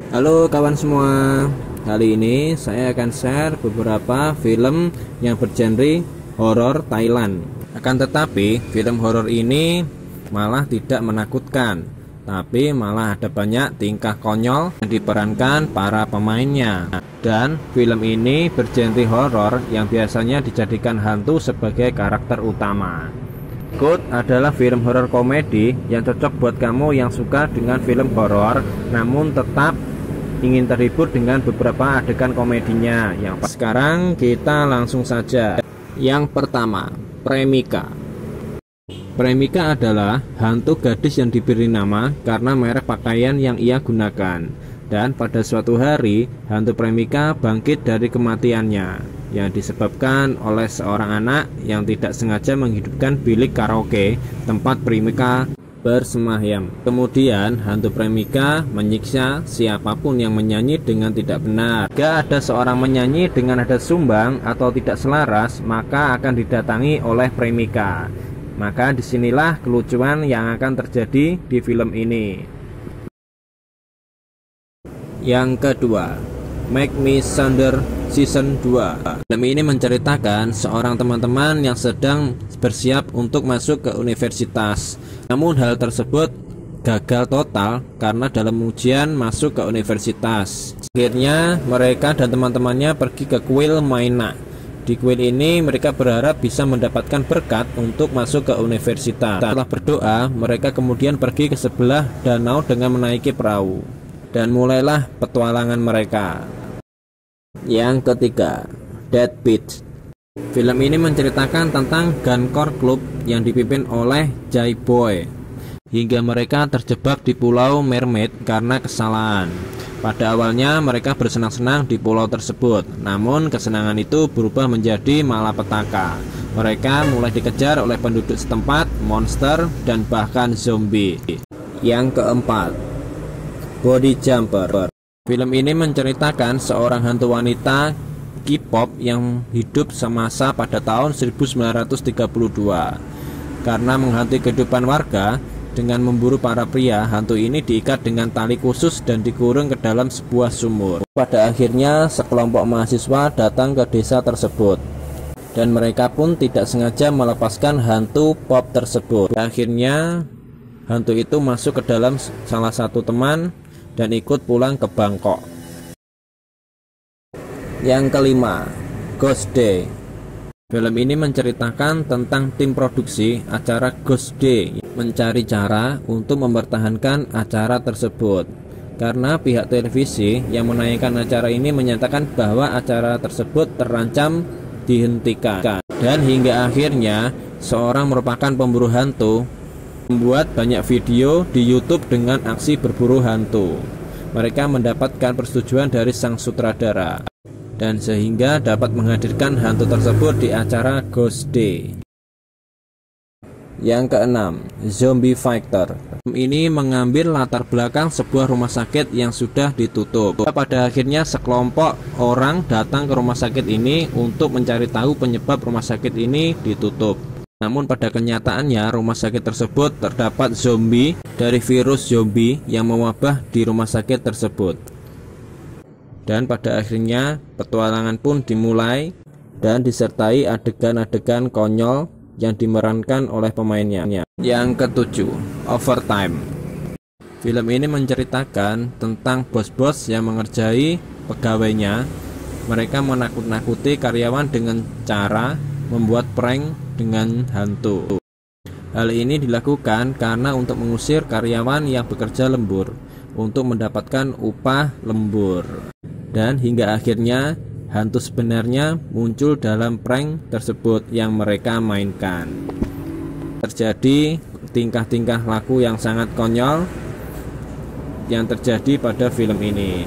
Halo kawan semua, kali ini saya akan share beberapa film yang bergenre horor Thailand. Akan tetapi film horor ini malah tidak menakutkan, tapi malah ada banyak tingkah konyol yang diperankan para pemainnya. Dan film ini bergenre horor yang biasanya dijadikan hantu sebagai karakter utama. Good adalah film horor komedi yang cocok buat kamu yang suka dengan film horor namun tetap ingin terhibur dengan beberapa adegan komedinya. Sekarang kita langsung saja. Yang pertama, Premika. Premika adalah hantu gadis yang diberi nama karena merek pakaian yang ia gunakan. Dan pada suatu hari, hantu Premika bangkit dari kematiannya yang disebabkan oleh seorang anak yang tidak sengaja menghidupkan bilik karaoke tempat Premika bersemayam. Kemudian hantu Premika menyiksa siapapun yang menyanyi dengan tidak benar. Jika ada seorang menyanyi dengan nada sumbang atau tidak selaras, maka akan didatangi oleh Premika. Maka disinilah kelucuan yang akan terjadi di film ini. Yang kedua, Make Me Thunder Season 2. Film ini menceritakan seorang teman-teman yang sedang bersiap untuk masuk ke universitas. Namun hal tersebut gagal total karena dalam ujian masuk ke universitas. Akhirnya mereka dan teman-temannya pergi ke kuil Maina. Di kuil ini mereka berharap bisa mendapatkan berkat untuk masuk ke universitas. Setelah berdoa, mereka kemudian pergi ke sebelah danau dengan menaiki perahu. Dan mulailah petualangan mereka. Yang ketiga, Dead Beach. Film ini menceritakan tentang Guncore Club yang dipimpin oleh Jay Boy, hingga mereka terjebak di pulau Mermaid karena kesalahan. Pada awalnya mereka bersenang-senang di pulau tersebut, namun kesenangan itu berubah menjadi malapetaka. Mereka mulai dikejar oleh penduduk setempat, monster, dan bahkan zombie. Yang keempat, Body Jumper. Film ini menceritakan seorang hantu wanita K-pop yang hidup semasa pada tahun 1932. Karena menghantui kehidupan warga dengan memburu para pria, hantu ini diikat dengan tali khusus dan dikurung ke dalam sebuah sumur. Pada akhirnya sekelompok mahasiswa datang ke desa tersebut, dan mereka pun tidak sengaja melepaskan hantu pop tersebut. Akhirnya hantu itu masuk ke dalam salah satu teman dan ikut pulang ke Bangkok. Yang kelima, Ghost Day. Film ini menceritakan tentang tim produksi acara Ghost Day mencari cara untuk mempertahankan acara tersebut karena pihak televisi yang menayangkan acara ini menyatakan bahwa acara tersebut terancam dihentikan. Dan hingga akhirnya seorang merupakan pemburu hantu membuat banyak video di YouTube dengan aksi berburu hantu. Mereka mendapatkan persetujuan dari sang sutradara dan sehingga dapat menghadirkan hantu tersebut di acara Ghost Day. Yang keenam, Zombie Fighter. Film ini mengambil latar belakang sebuah rumah sakit yang sudah ditutup. Pada akhirnya sekelompok orang datang ke rumah sakit ini untuk mencari tahu penyebab rumah sakit ini ditutup. Namun pada kenyataannya rumah sakit tersebut terdapat zombie dari virus zombie yang mewabah di rumah sakit tersebut. Dan pada akhirnya petualangan pun dimulai dan disertai adegan-adegan konyol yang dimerankan oleh pemainnya. Yang ketujuh, Overtime. Film ini menceritakan tentang bos-bos yang mengerjai pegawainya. Mereka menakut-nakuti karyawan dengan cara membuat prank dengan hantu. Hal ini dilakukan karena untuk mengusir karyawan yang bekerja lembur untuk mendapatkan upah lembur. Dan hingga akhirnya hantu sebenarnya muncul dalam prank tersebut yang mereka mainkan. Terjadi tingkah-tingkah laku yang sangat konyol yang terjadi pada film ini.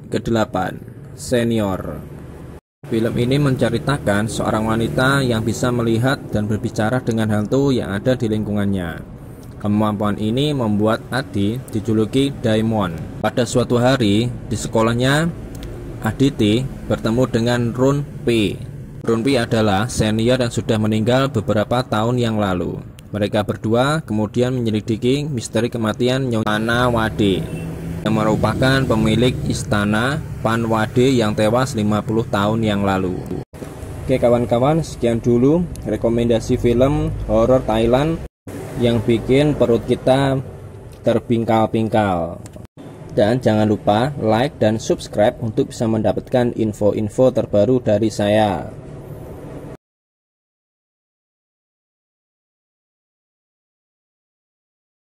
Kedelapan, Senior. Film ini menceritakan seorang wanita yang bisa melihat dan berbicara dengan hantu yang ada di lingkungannya. Kemampuan ini membuat Adi dijuluki Daimon. Pada suatu hari di sekolahnya, Aditi bertemu dengan Run P. Run P adalah senior yang sudah meninggal beberapa tahun yang lalu. Mereka berdua kemudian menyelidiki misteri kematian Nyonya Wadi. yang merupakan pemilik istana Panwade yang tewas 50 tahun yang lalu. Oke kawan-kawan, sekian dulu rekomendasi film horor Thailand yang bikin perut kita terbingkal-bingkal. Dan jangan lupa like dan subscribe untuk bisa mendapatkan info-info terbaru dari saya.